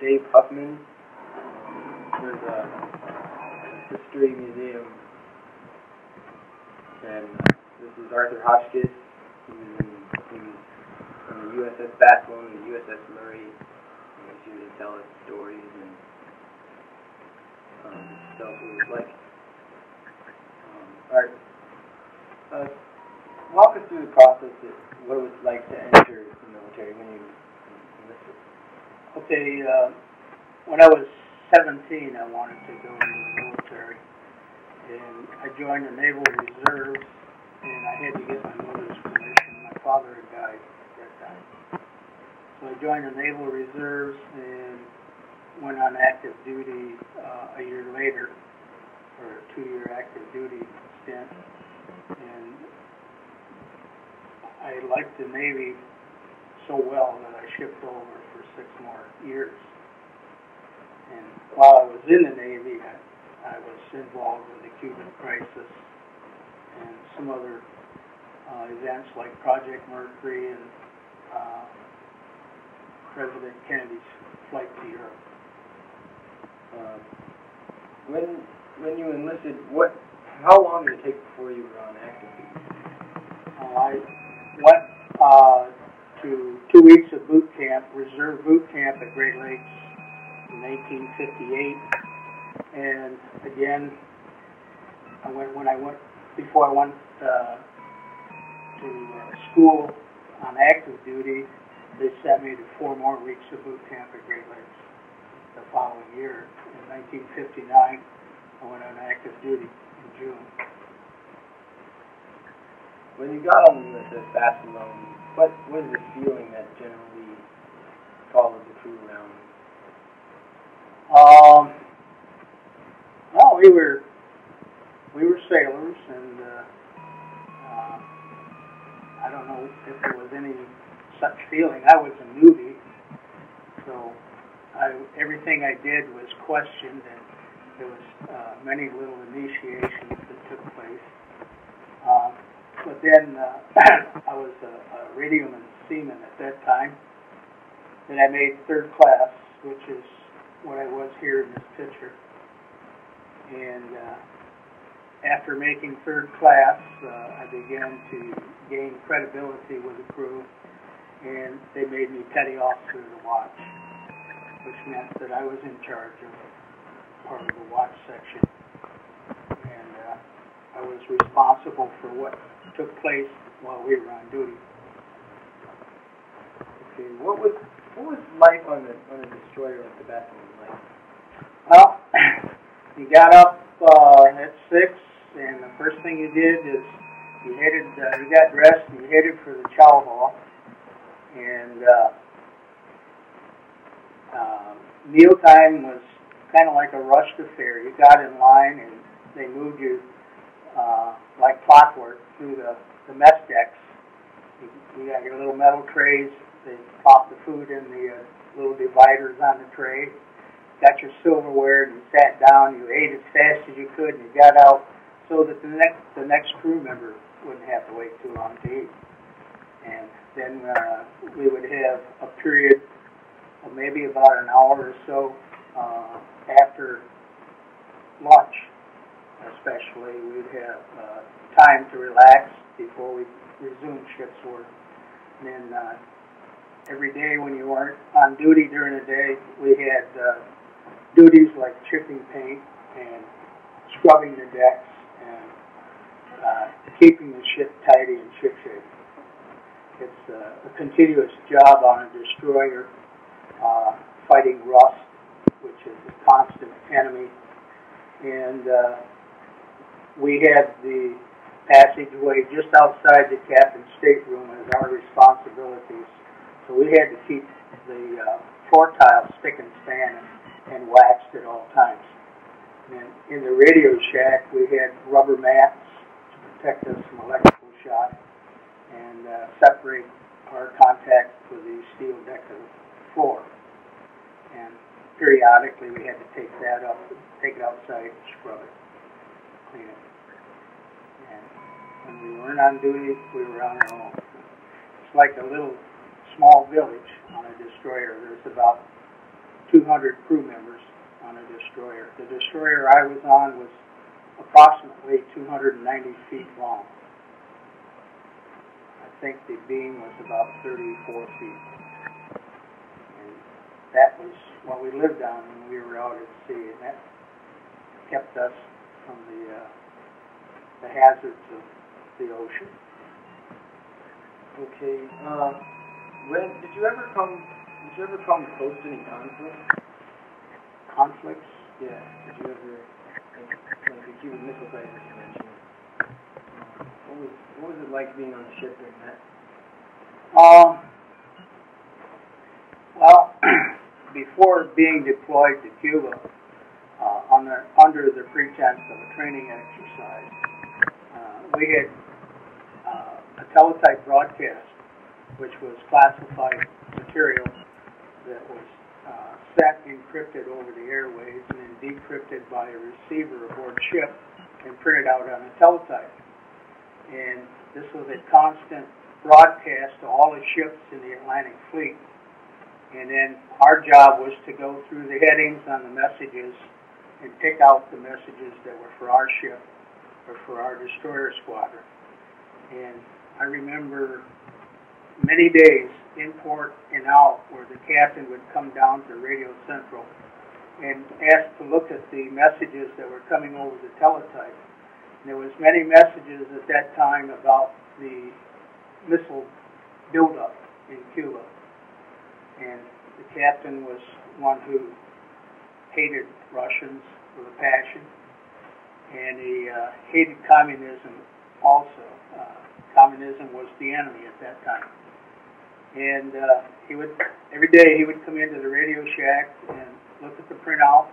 Dave Huffman. There's a history museum, and this is Arthuir Hotchkiss. He was from the USS Baffin and the USS Murray. And he's here to tell us stories and tell us what it was like. Art, walk us through the process of what it was like to enter the military when you enlisted. Okay, when I was 17, I wanted to go into the military, and I joined the Naval Reserves, and I had to get my mother's permission. My father had died at that time. So I joined the Naval Reserves and went on active duty a year later, for a 2-year active duty stint. And I liked the Navy so well that I shipped over for 6 more years. And while I was in the Navy, I was involved in the Cuban crisis and some other events like Project Mercury and President Kennedy's flight to Europe. When you enlisted, how long did it take before you were on active duty? I went to 2 weeks of boot camp, reserve boot camp at Great Lakes in 1958, and again, before I went to school on active duty, they sent me to 4 more weeks of boot camp at Great Lakes the following year. In 1959, I went on active duty in June. When you got on the USS Baffin, what was the feeling that generally followed the crew around? Well, we were sailors, and I don't know if there was any such feeling. I was a newbie, so everything I did was questioned, and there was many little initiations that took place. But then I was a radioman seaman at that time, and I made 3rd class, which is what I was here in this picture. And after making 3rd class, I began to gain credibility with the crew, and they made me petty officer of the watch, which meant that I was in charge of part of the watch section, and I was responsible for what took place while we were on duty. Okay, what was life on a destroyer like the Baffin like? Well, you got up at 6, and the first thing you did is you got dressed and you headed for the chow hall, and mealtime was kind of like a rushed affair. You got in line, and they moved you like clockwork through the mess decks. You got your little metal trays. They plopped the food in the little dividers on the tray. Got your silverware, and you sat down. You ate as fast as you could, and you got out so that the next crew member wouldn't have to wait too long to eat. And then we would have a period of maybe about an hour or so after lunch, especially. We'd have time to relax before we resumed ship's work. And then every day when you weren't on duty during the day, we had duties like chipping paint and scrubbing the decks and keeping the ship tidy and shipshape. It's a continuous job on a destroyer, fighting rust, which is a constant enemy. And we had the passageway just outside the captain's stateroom as our responsibilities. So we had to keep the floor tiles spick and span and waxed at all times. And in the radio shack, we had rubber mats to protect us from electrical shock and separate our contact with the steel deck of the floor. And periodically, we had to take that up, take it outside, scrub it, clean it. And when we weren't on duty, we were on our own. It's like a little small village on a destroyer. There's about 200 crew members on a destroyer. The destroyer I was on was approximately 290 feet long. I think the beam was about 34 feet. And that was what we lived on when we were out at sea, and that kept us from the hazards of the ocean. Okay. Did you ever come close to any conflicts? Conflicts? Yeah. Did you ever, like the Cuban Missile Crisis you mentioned? What was it like being on the ship during that? Well, before being deployed to Cuba, under the pretense of a training exercise, we had a teletype broadcast, which was classified material that was set encrypted over the airways and then decrypted by a receiver aboard ship and printed out on a teletype. And this was a constant broadcast to all the ships in the Atlantic Fleet. And then our job was to go through the headings on the messages and pick out the messages that were for our ship or for our destroyer squadron. And I remember many days in port and out where the captain would come down to Radio Central and ask to look at the messages that were coming over the teletype. And there was many messages at that time about the missile buildup in Cuba. And the captain was one who hated Russians with a passion, and he hated communism also. Communism was the enemy at that time. And every day he would come into the Radio Shack and look at the printouts,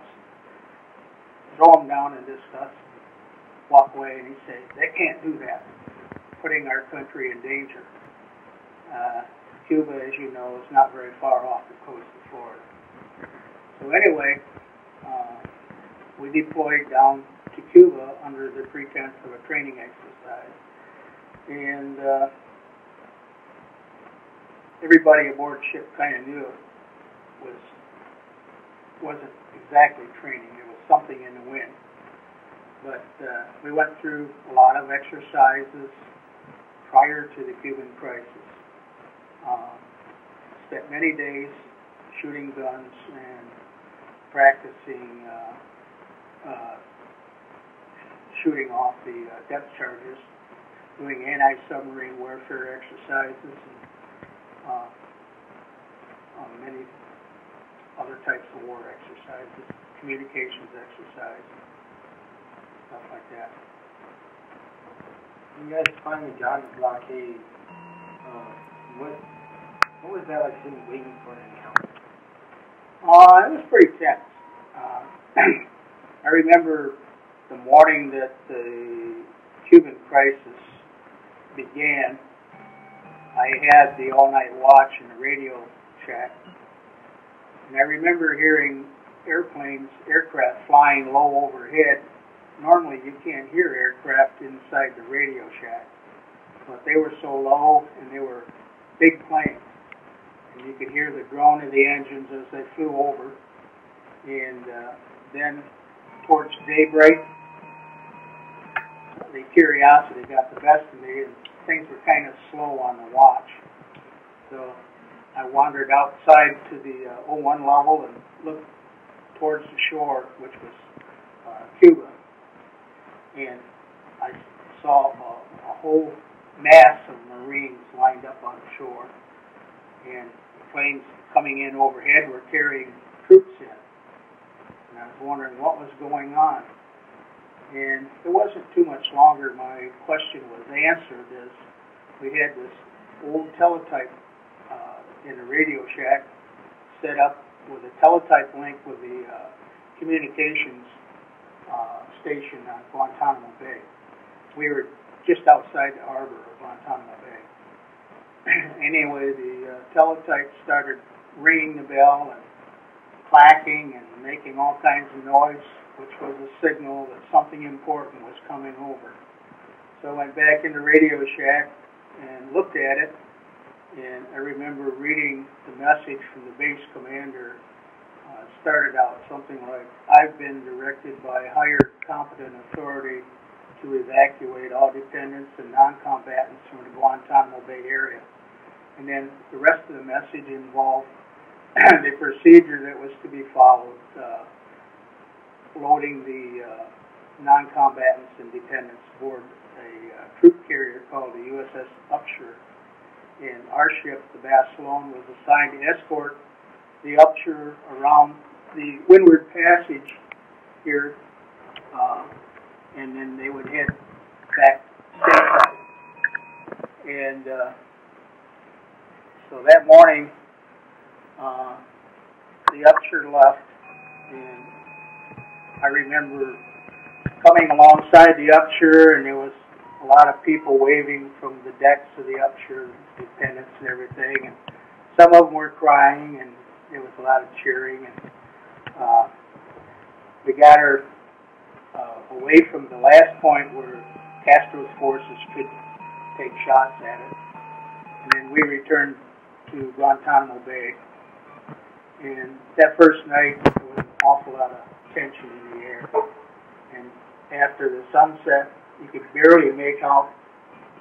throw them down and discuss, walk away, and he'd say, "They can't do that, putting our country in danger." Cuba, as you know, is not very far off the coast of Florida. So anyway, we deployed down to Cuba under the pretense of a training exercise. And everybody aboard ship kind of knew it wasn't exactly training. It was something in the wind. But we went through a lot of exercises prior to the Cuban crisis. Spent many days shooting guns and practicing shooting off the depth charges, doing anti-submarine warfare exercises, and many other types of war exercises, communications exercises, stuff like that. You guys finally got the blockade. What was that like sitting waiting for an encounter? It was pretty tense. I remember the morning that the Cuban crisis began, I had the all-night watch in the Radio Shack, and I remember hearing aircraft flying low overhead. Normally you can't hear aircraft inside the Radio Shack, but they were so low and they were big planes. And you could hear the drone of the engines as they flew over. And then towards daybreak, the curiosity got the best of me, and things were kind of slow on the watch. So I wandered outside to the 01 level and looked towards the shore, which was Cuba. And I saw a whole mass of Marines lined up on the shore. And planes coming in overhead were carrying troops in. And I was wondering what was going on. And it wasn't too much longer my question was answered, as we had this old teletype in the Radio Shack set up with a teletype link with the communications station on Guantanamo Bay. We were just outside the harbor of Guantanamo Bay. Anyway, the teletype started ringing the bell and clacking and making all kinds of noise, which was a signal that something important was coming over. So I went back in the Radio Shack and looked at it, and I remember reading the message from the base commander started out something like, I've been directed by higher competent authority to evacuate all dependents and non-combatants from the Guantanamo Bay area. And then the rest of the message involved the procedure that was to be followed, loading the non-combatants and dependents aboard a troop carrier called the USS Arthuir. And our ship, the Barcelona, was assigned to escort the Arthuir around the Windward Passage here, and then they would head back stateside. And so that morning, the Arthuir left, and I remember coming alongside the Arthuir, and there was a lot of people waving from the decks of the Arthuir, dependents and everything, and some of them were crying, and there was a lot of cheering, and we got her away from the last point where Castro's forces could take shots at it, and then we returned to Guantanamo Bay. And that first night, there was an awful lot of tension in the air, and after the sunset, you could barely make out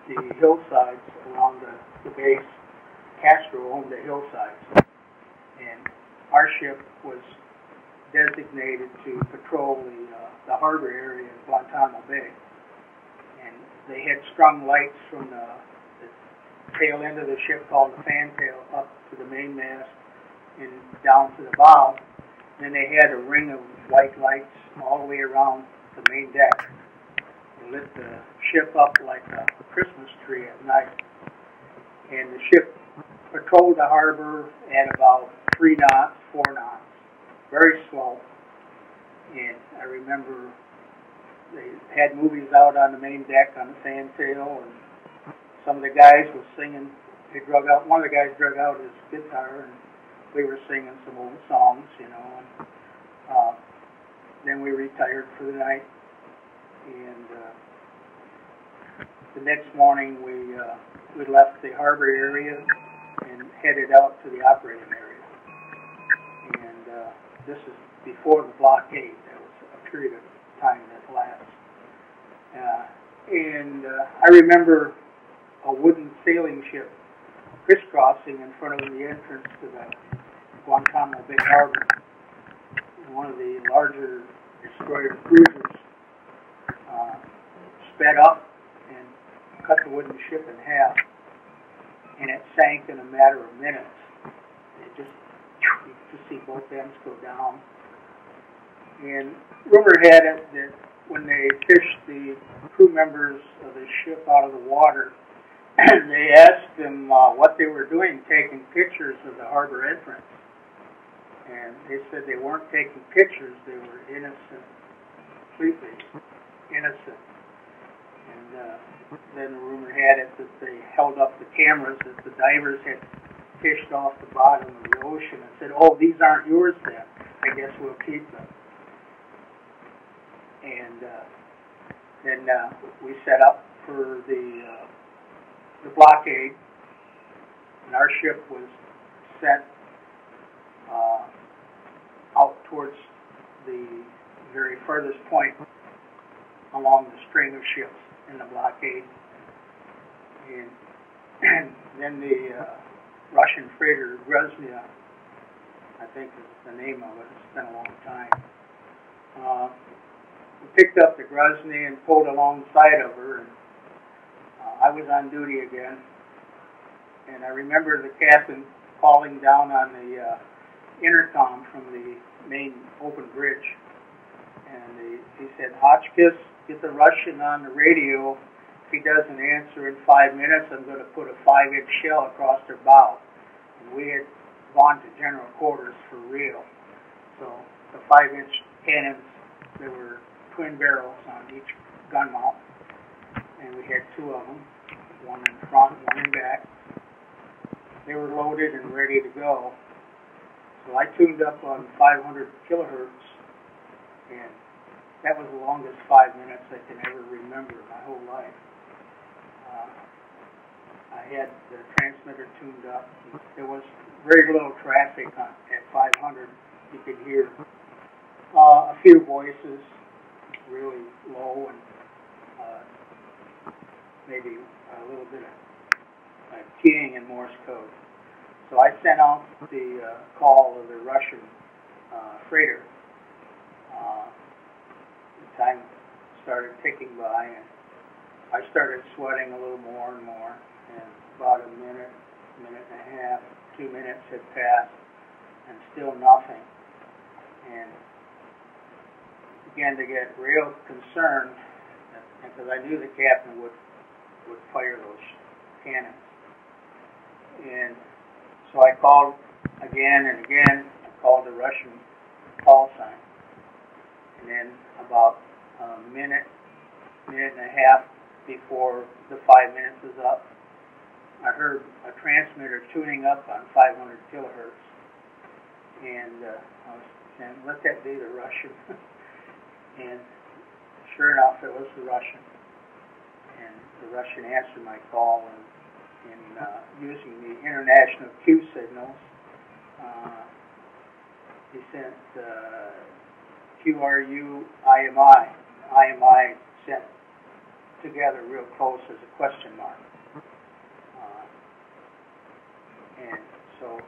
the hillsides around the base. Castro owned the hillsides, and our ship was designated to patrol the harbor area in Guantanamo Bay. And they had strung lights from the tail end of the ship called the fantail up to the mainmast and down to the bow. And then they had a ring of white lights all the way around the main deck. They lit the ship up like a Christmas tree at night. And the ship patrolled the harbor at about 3 knots, 4 knots, very slow. And I remember they had movies out on the main deck on the fantail, and some of the guys were singing. One of the guys drug out his guitar, and we were singing some old songs, you know. And then we retired for the night, and the next morning we left the harbor area and headed out to the operating area. And this is before the blockade. There was a period of time that lapsed. I remember a wooden sailing ship crisscrossing in front of the entrance to the Guantanamo Bay Harbor. One of the larger destroyer cruisers sped up and cut the wooden ship in half, and it sank in a matter of minutes. You could see both ends go down. And rumor had it that when they fished the crew members of the ship out of the water, they asked them what they were doing, taking pictures of the harbor entrance. And they said they weren't taking pictures, they were innocent, completely innocent. And then rumor had it that they held up the cameras that the divers had fished off the bottom of the ocean and said, "Oh, these aren't yours then. I guess we'll keep them." And then we set up for the blockade, and our ship was set out towards the very furthest point along the string of ships in the blockade. And then the Russian freighter Groznya, I think is the name of it, it's been a long time. We picked up the Grozny and pulled alongside of her, and I was on duty again. And I remember the captain calling down on the intercom from the main open bridge, and he said, "Hotchkiss, get the Russian on the radio. If he doesn't answer in 5 minutes, I'm going to put a 5-inch shell across their bow." And we had gone to general quarters for real. So the 5-inch cannons, there were twin barrels on each gun mount, and we had 2 of them, one in front, one in back. They were loaded and ready to go. So I tuned up on 500 kilohertz, and that was the longest 5 minutes I can ever remember in my whole life. I had the transmitter tuned up. There was very little traffic at 500, you could hear a few voices, really low, and maybe a little bit of keying in Morse code. So I sent out the call of the Russian freighter. The time started ticking by, and I started sweating a little more and more, and about a minute, minute and a half, 2 minutes had passed, and still nothing. And began to get real concerned, because I knew the captain would fire those cannons. And so I called again and again. I called the Russian call sign. And then about a minute, minute and a half before the 5 minutes was up, I heard a transmitter tuning up on 500 kilohertz. And I was saying, let that be the Russian. And sure enough, it was the Russian. And the Russian answered my call, and using the international Q signals, he sent QRU IMI. IMI sent together real close as a question mark. And so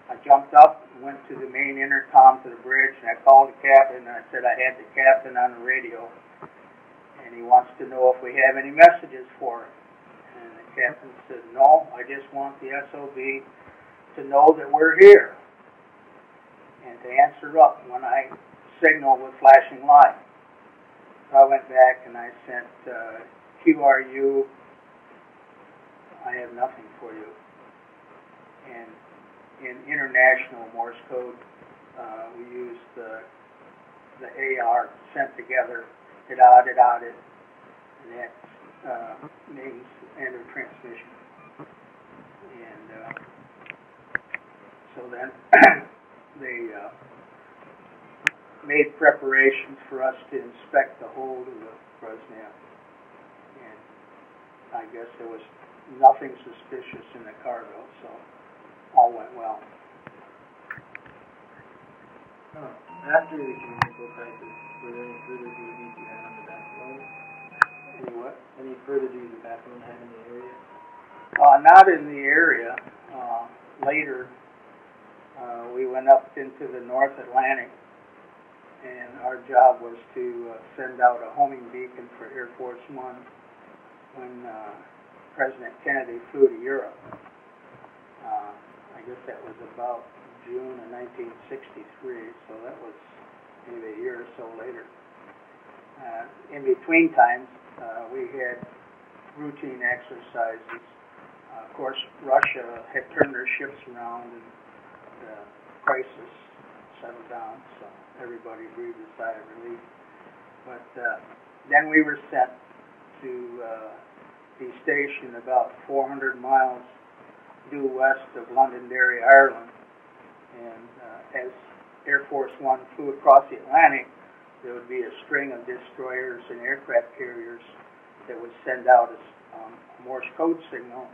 I jumped up and went to the main intercom to the bridge, and I called the captain, and I said I had the captain on the radio, and he wants to know if we have any messages for him. And the captain said, no, I just want the SOB to know that we're here, and to answer up when I signal with flashing light. So I went back and I sent QRU, I have nothing for you. And in international Morse code, we use the AR sent together, da-da, da-da, da, and that means end of transmission. And so then they made preparations for us to inspect the hold of the Brezhnev. And I guess there was nothing suspicious in the cargo, so all went well. After the communicable crisis, were there any further duties you had on the backbone? Any what? Any further duties the backbone had in the area? Not in the area. Later, we went up into the North Atlantic, and our job was to send out a homing beacon for Air Force One when President Kennedy flew to Europe. I guess that was about June of 1963, so that was maybe a year or so later. In between times, we had routine exercises. Of course, Russia had turned their ships around, and the crisis settled down, so everybody breathed a sigh of relief. But then we were sent to be stationed about 400 miles due west of Londonderry, Ireland. And as Air Force One flew across the Atlantic, there would be a string of destroyers and aircraft carriers that would send out a Morse code signal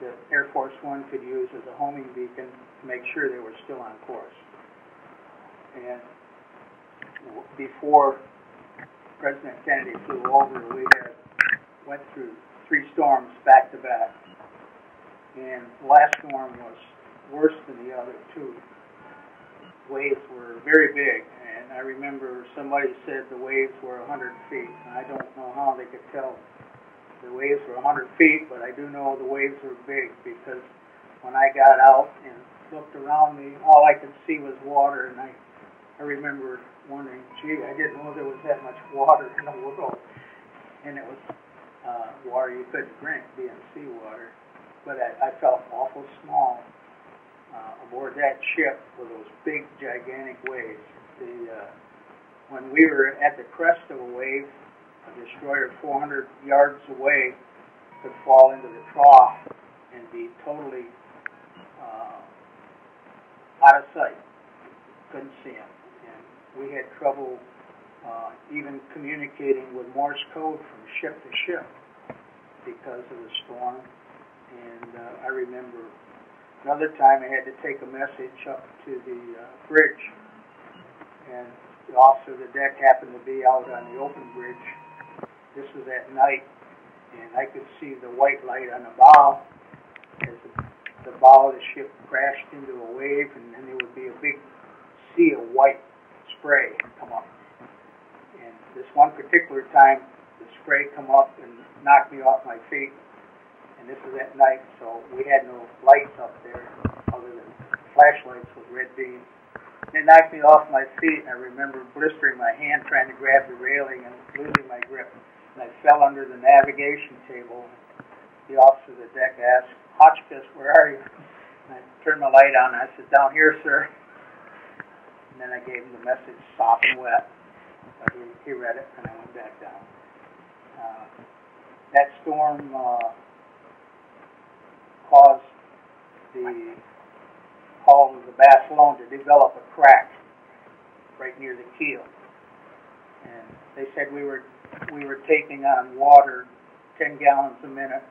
that Air Force One could use as a homing beacon to make sure they were still on course. And before President Kennedy flew over, we went through 3 storms back to back. And the last storm was worse than the other 2. Waves were very big, and I remember somebody said the waves were 100 feet. And I don't know how they could tell the waves were 100 feet, but I do know the waves were big, because when I got out and looked around me, all I could see was water, and I remember wondering, gee, I didn't know there was that much water in the world. And it was water you couldn't drink, being seawater. But I felt awful small aboard that ship with those big, gigantic waves. When we were at the crest of a wave, a destroyer 400 yards away could fall into the trough and be totally out of sight. Couldn't see him. And we had trouble even communicating with Morse code from ship to ship because of the storm. And I remember another time I had to take a message up to the bridge, and the officer of the deck happened to be out on the open bridge. This was at night, and I could see the white light on the bow as the bow of the ship crashed into a wave, and then there would be a big sea of white spray come up. And this one particular time, the spray come up and knocked me off my feet, and this was at night, so we had no lights up there other than flashlights with red beams. It knocked me off my feet, and I remember blistering my hand trying to grab the railing and losing my grip. And I fell under the navigation table. The officer of the deck asked, "Hotchkiss, where are you?" And I turned the light on, and I said, "Down here, sir." And then I gave him the message, "Soft and wet." So he read it, and I went back down. That storm caused the hull of the Barcelona to develop a crack right near the keel. And they said we were taking on water 10 gallons a minute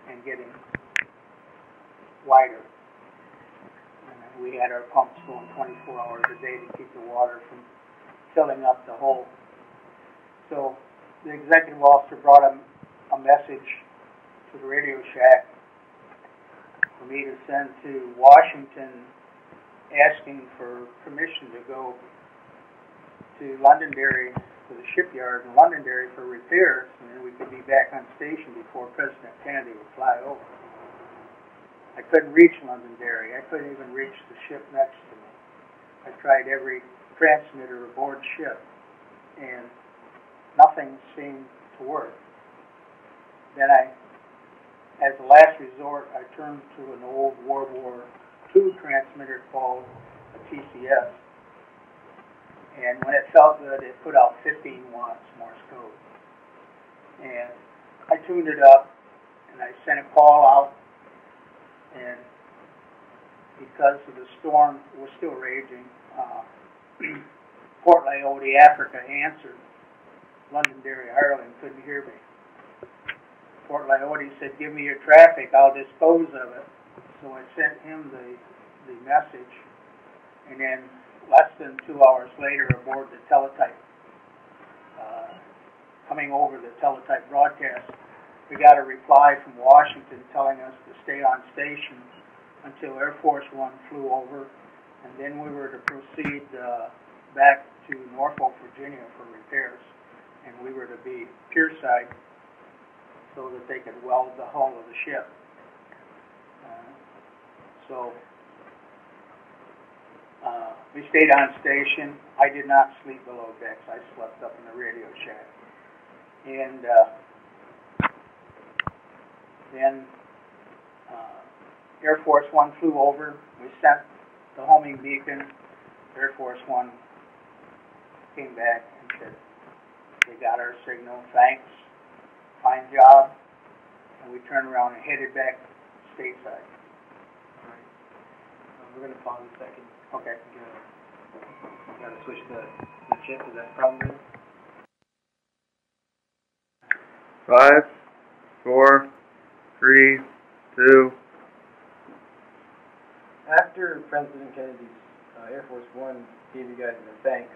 and getting wider. And we had our pumps going 24 hours a day to keep the water from filling up the hole. So the executive officer brought a message to the radio shack for me to send to Washington asking for permission to go to Londonderry, to the shipyard in Londonderry for repairs, and then we could be back on station before President Kennedy would fly over. I couldn't reach Londonderry. I couldn't even reach the ship next to me. I tried every transmitter aboard ship, and nothing seemed to work. Then as a last resort, I turned to an old World War II transmitter called a TCS. And when it felt good, it put out 15 watts Morse code. And I tuned it up, and I sent a call out, and because of the storm was still raging, Port Lyote, Africa answered. Londonderry, Ireland couldn't hear me. Port Lyote said, "Give me your traffic, I'll dispose of it." So I sent him the message, and then less than 2 hours later, aboard the teletype, coming over the teletype broadcast, we got a reply from Washington telling us to stay on station until Air Force One flew over, and then we were to proceed back to Norfolk, Virginia for repairs, and we were to be pierside so that they could weld the hull of the ship. So we stayed on station. I did not sleep below decks. I slept up in the radio shack. And then Air Force One flew over. We sent the homing beacon. Air Force One came back and said, "They got our signal. Thanks. Fine job." And we turned around and headed back stateside. All right. We're going to pause a second. Okay. Got to switch the chip. Is that probably good? 5, 4, 3, 2. After President Kennedy's Air Force One gave you guys the thanks,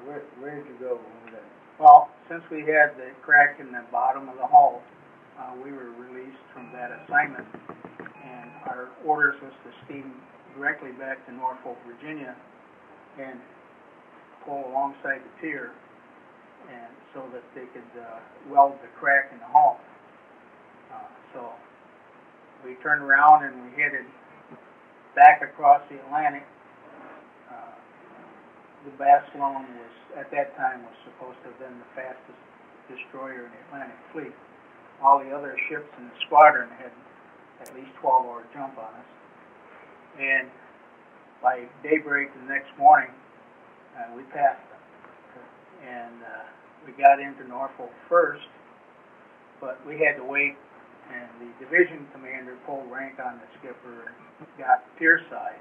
where did you go over there? Well, since we had the crack in the bottom of the hull, we were released from that assignment, and our orders was to steam directly back to Norfolk, Virginia, and pull alongside the pier, and so that they could weld the crack in the hull. So we turned around and we headed back across the Atlantic. The Barcelona was, at that time, was supposed to have been the fastest destroyer in the Atlantic Fleet. All the other ships in the squadron had at least 12-hour jump on us. And by daybreak the next morning, we passed them. And we got into Norfolk first, but we had to wait, and the division commander pulled rank on the skipper and got pierside.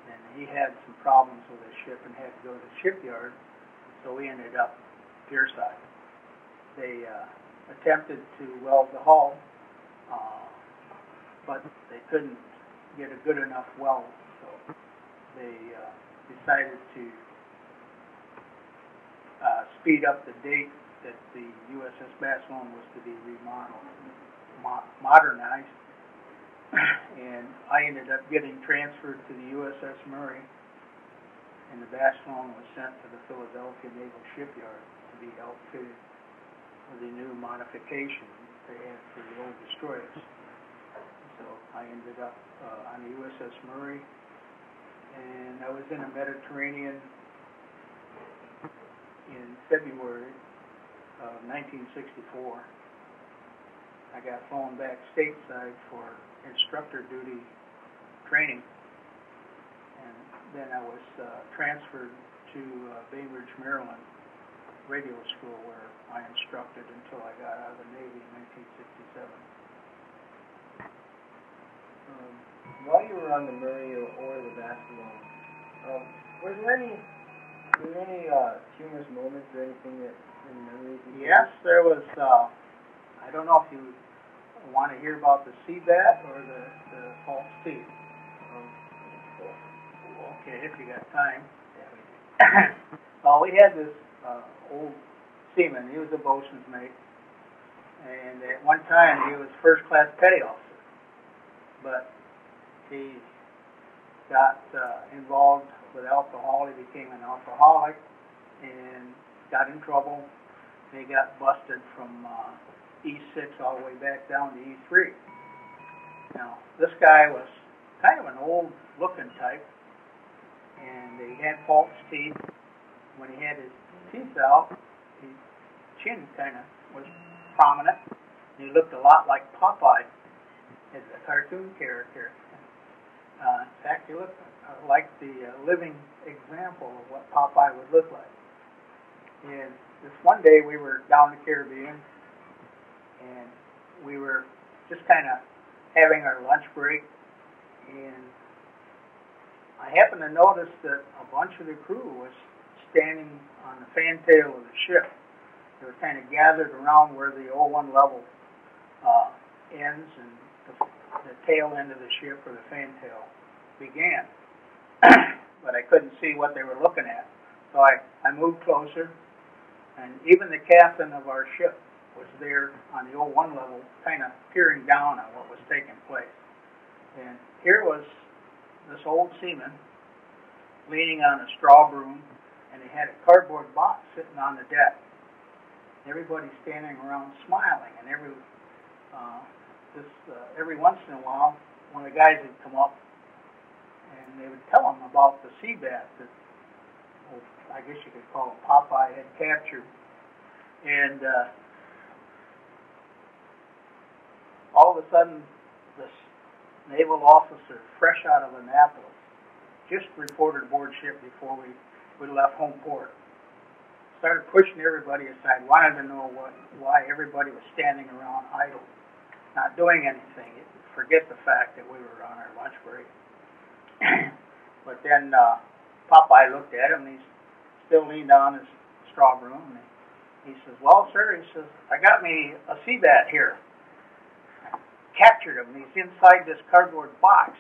And he had some problems with his ship and had to go to the shipyard, so we ended up pierside. They attempted to weld the hull, but they couldn't get a good enough weld, so they decided to speed up the date that the USS Barcelona was to be remodeled, modernized, and I ended up getting transferred to the USS Murray, and the Barcelona was sent to the Philadelphia Naval Shipyard to be outfitted with the new modification they had for the old destroyers. So I ended up on the USS Murray, and I was in the Mediterranean in February of 1964. I got flown back stateside for instructor duty training, and then I was transferred to Bainbridge, Maryland radio school, where I instructed until I got out of the Navy in 1967. While you were on the Murray or the Barcelona, were there any humorous moments or anything that in memories? Yes, there was. I don't know if you want to hear about the sea bat or the false teeth. Okay, if you got time. Yeah, we do. Well, we had this old seaman. He was a boatswain's mate, and at one time he was first class petty officer, but he got involved with alcohol. He became an alcoholic and got in trouble. And he got busted from E6 all the way back down to E3. Now, this guy was kind of an old-looking type, and he had false teeth. When he had his teeth out, his chin kind of was prominent, and he looked a lot like Popeye, as a cartoon character. In fact, he looked like the living example of what Popeye would look like. And this one day we were down in the Caribbean, and we were just kind of having our lunch break, and I happened to notice that a bunch of the crew was standing on the fantail of the ship. They were kind of gathered around where the 01 level ends and the tail end of the ship, or the fantail, began. But I couldn't see what they were looking at. So I moved closer, and even the captain of our ship was there on the 01 level, kind of peering down on what was taking place. And here was this old seaman leaning on a straw broom, and he had a cardboard box sitting on the deck. Everybody standing around smiling, and every once in a while, one of the guys would come up, and they would tell him about the sea bat that, I guess you could call him Popeye, had captured. And all of a sudden, this naval officer, fresh out of Annapolis, just reported aboard ship before we left home port, started pushing everybody aside, wanted to know why everybody was standing around idle, not doing anything. Forget the fact that we were on our lunch break. But then Popeye looked at him, and he still leaned on his straw broom, and he says, "Well, sir," he says, "I got me a sea bat here. I captured him, and he's inside this cardboard box."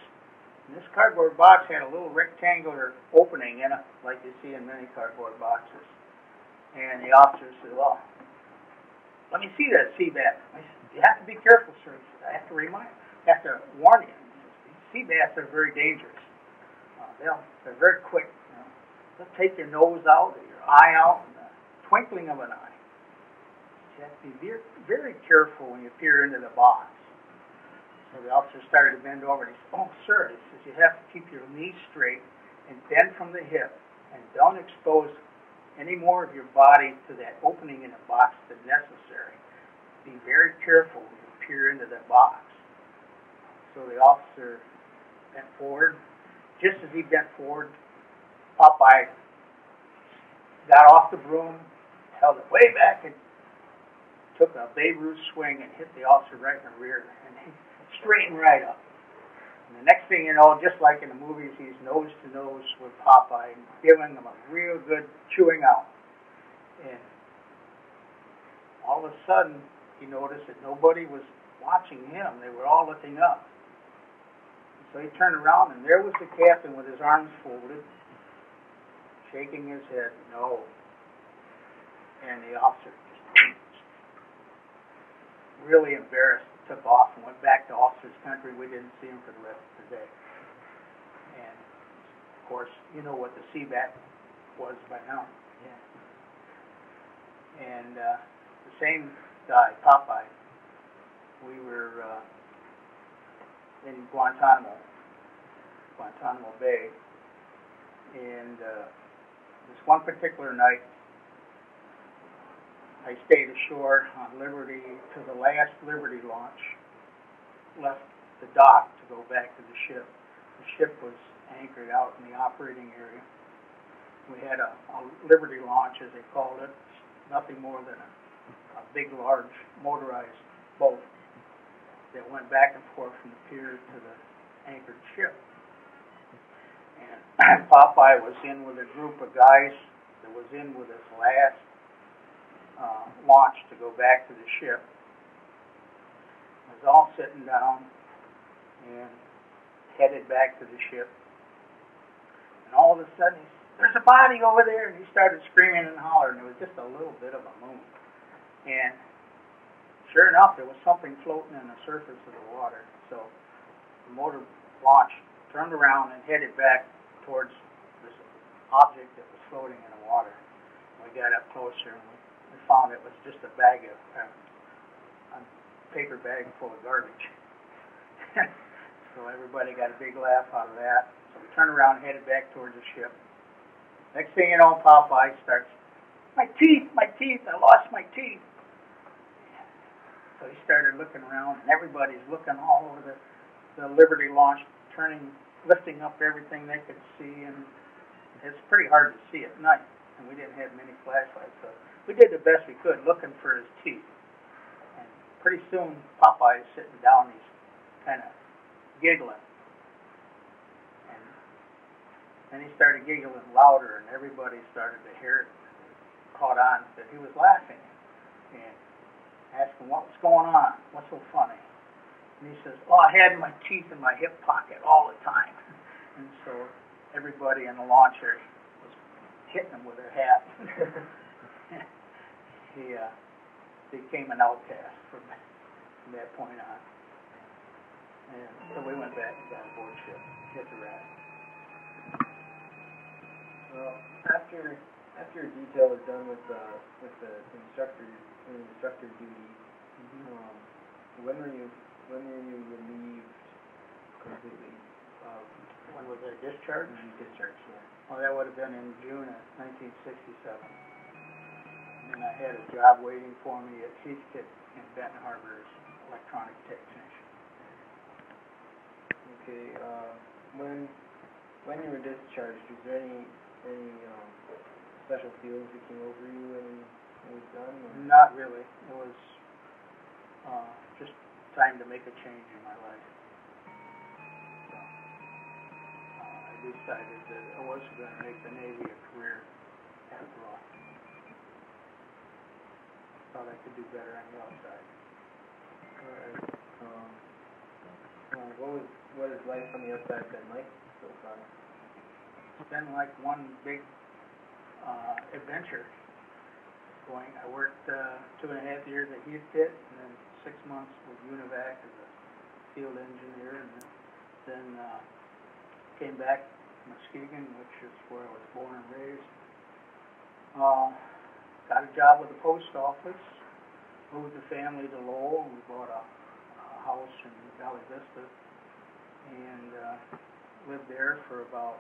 And this cardboard box had a little rectangular opening in it, like you see in many cardboard boxes. And the officer said, "Well, let me see that sea bat." I said, "You have to be careful, sir." He said, "I have to warn you. These sea bats are very dangerous. They're very quick. They'll take your nose out or your eye out in the twinkling of an eye. You have to be very, very careful when you peer into the box." So the officer started to bend over, and he said, "Oh, sir," he says, "you have to keep your knees straight and bend from the hip, and don't expose any more of your body to that opening in the box than necessary. Be very careful when you peer into that box." So the officer bent forward. Just as he bent forward, Popeye got off the broom, held it way back, and took a Babe Ruth swing and hit the officer right in the rear, and he straightened right up. And the next thing you know, just like in the movies, he's nose to nose with Popeye, giving him a real good chewing out. And all of a sudden, he noticed that nobody was watching him. They were all looking up. So he turned around, and there was the captain with his arms folded, shaking his head, no. And the officer just really embarrassed, took off and went back to officer's country. We didn't see him for the rest of the day. And, of course, you know what the CBAT was by now. Yeah. And the same guy, Popeye, we were in Guantanamo Bay, and this one particular night, I stayed ashore on Liberty to the last Liberty launch, left the dock to go back to the ship. The ship was anchored out in the operating area. We had a Liberty launch, as they called it, nothing more than a big, large motorized boat that went back and forth from the pier to the anchored ship. And Popeye was in with a group of guys that was in with his last launch to go back to the ship. I was all sitting down and headed back to the ship. And all of a sudden, he said, "There's a body over there," and he started screaming and hollering. It was just a little bit of a moon. And sure enough, there was something floating in the surface of the water. So the motor launch turned around and headed back towards this object that was floating in the water. We got up closer and we found it was just a bag of a paper bag full of garbage. So everybody got a big laugh out of that. So we turned around and headed back towards the ship. Next thing you know, Popeye starts, my teeth, I lost my teeth." So he started looking around, and everybody's looking all over the Liberty launch, lifting up everything they could see, and it's pretty hard to see at night, and we didn't have many flashlights, so we did the best we could looking for his teeth. And pretty soon, Popeye is sitting down, he's kind of giggling. And then he started giggling louder, and everybody started to hear it, caught on that he was laughing, and asked him what was going on, what's so funny. And he says, "Oh, I had my teeth in my hip pocket all the time." And so everybody in the launch area was hitting him with their hat. He became an outcast from that point on. And so we went back and got aboard ship, hit the raft. Well, after detail was done with the instructor duty, when were you relieved completely? When was I discharged? Discharged, yeah. Well, that would have been in June of 1967. And I had a job waiting for me at Heathkit in Benton Harbor as electronic technician. Okay, when you were discharged, was there any special feelings that came over you when it was done? Or? Not really. It was just time to make a change in my life. So, I decided that I wasn't going to make the Navy a career after all. Thought I could do better on the outside. Alright. What has life on the outside been like so far? It's been like one big adventure. I worked 2.5 years at Heathkit, and then 6 months with UNIVAC as a field engineer, and then came back to Muskegon, which is where I was born and raised. Got a job with the post office, moved the family to Lowell, and we bought a house in Valley Vista, and lived there for about,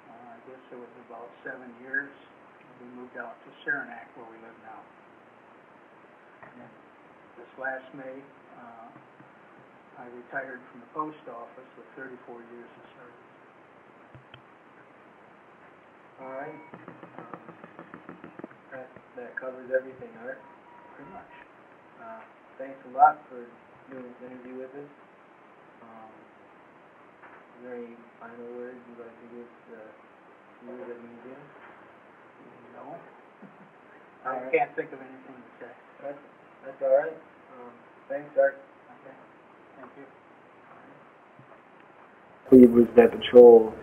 I guess it was about 7 years. We moved out to Saranac, where we live now. And this last May, I retired from the post office with 34 years of service. All right. That covers everything, Art. Pretty much. Thanks a lot for doing this interview with us. Is there any final words you'd like to give the viewers at the museum? No. I can't think of anything to say. That's all right. Thanks, Art. Okay. Thank you. Who was that patrol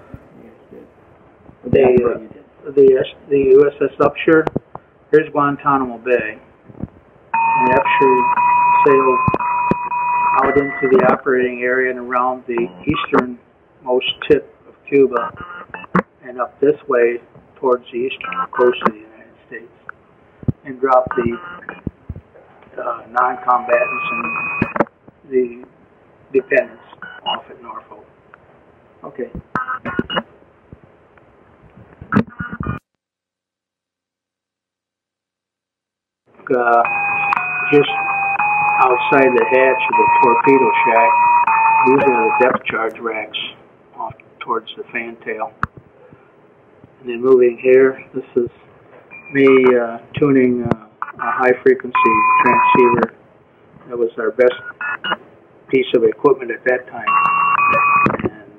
you guys did? They the USS Upshur. Here's Guantanamo Bay. And the Upshur sailed out into the operating area and around the easternmost tip of Cuba and up this way towards the eastern coast of the United States, and dropped the non-combatants and the dependents off at Norfolk. Okay. Just outside the hatch of the torpedo shack, these are the depth charge racks off towards the fantail. And then moving here, this is me tuning a high-frequency transceiver. That was our best piece of equipment at that time. And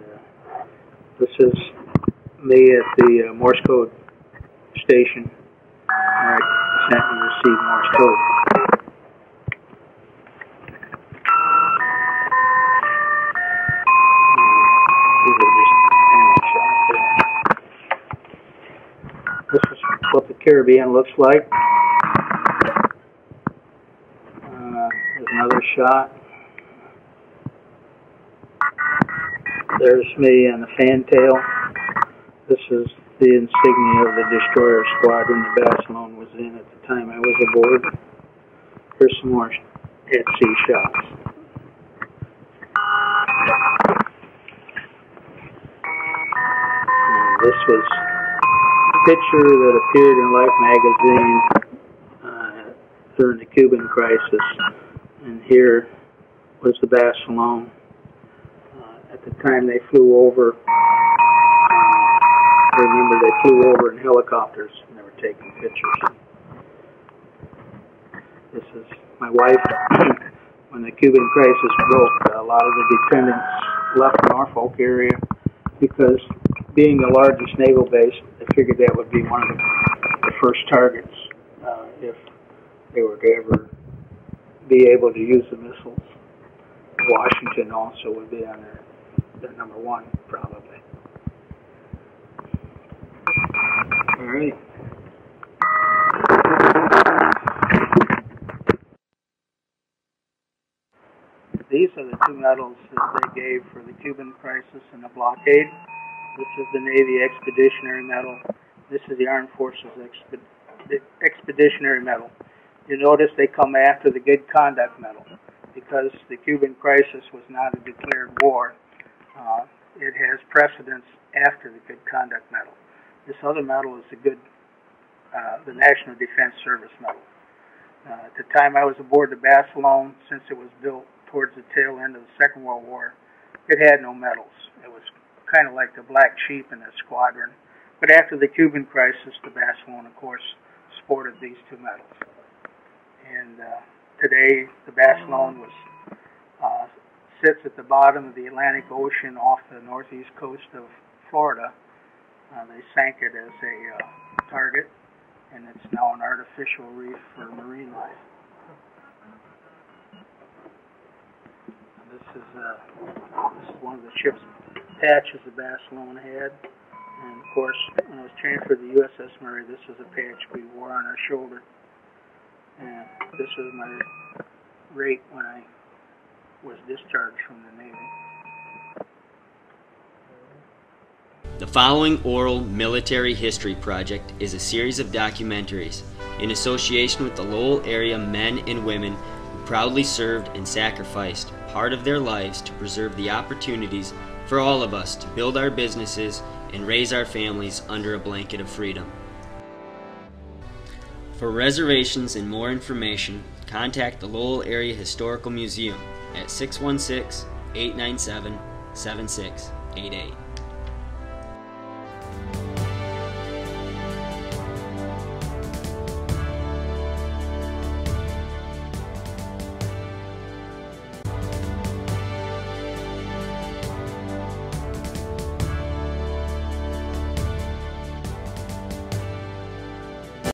this is me at the Morse code station, where I sent and received Morse code. This is what the Caribbean looks like. There's another shot. There's me on the fantail. This is the insignia of the destroyer squadron the Barcelona was in at the time I was aboard. Here's some more at-sea shots. And this was a picture that appeared in Life magazine during the Cuban crisis. And here was the Barcelona. At the time they flew over, I remember they flew over in helicopters and they were taking pictures. This is my wife. When the Cuban crisis broke, a lot of the dependents left the Norfolk area because, being the largest naval base, they figured that would be one of the first targets if they were to ever be able to use the missiles. Washington also would be on their number one, probably. All right. These are the two medals that they gave for the Cuban crisis and the blockade. This is the Navy Expeditionary Medal. This is the Armed Forces Expeditionary Medal. You notice they come after the Good Conduct Medal because the Cuban crisis was not a declared war. It has precedence after the Good Conduct Medal. This other medal is the National Defense Service Medal. At the time I was aboard the Barcelona, since it was built towards the tail end of the Second World War, it had no medals. It was kind of like the black sheep in the squadron. But after the Cuban crisis, the Barcelona, of course, sported these two medals. And today, the Barcelona sits at the bottom of the Atlantic Ocean off the northeast coast of Florida. They sank it as a target, and it's now an artificial reef for marine life. This is one of the ship's patches the Barcelona had. And of course, when I was transferred to the USS Murray, this was a patch we wore on our shoulder. And this was my rate when I was discharged from the Navy. The following oral military history project is a series of documentaries in association with the Lowell area men and women who proudly served and sacrificed part of their lives to preserve the opportunities for all of us to build our businesses and raise our families under a blanket of freedom. For reservations and more information, contact the Lowell Area Historical Museum at 616-897-7688.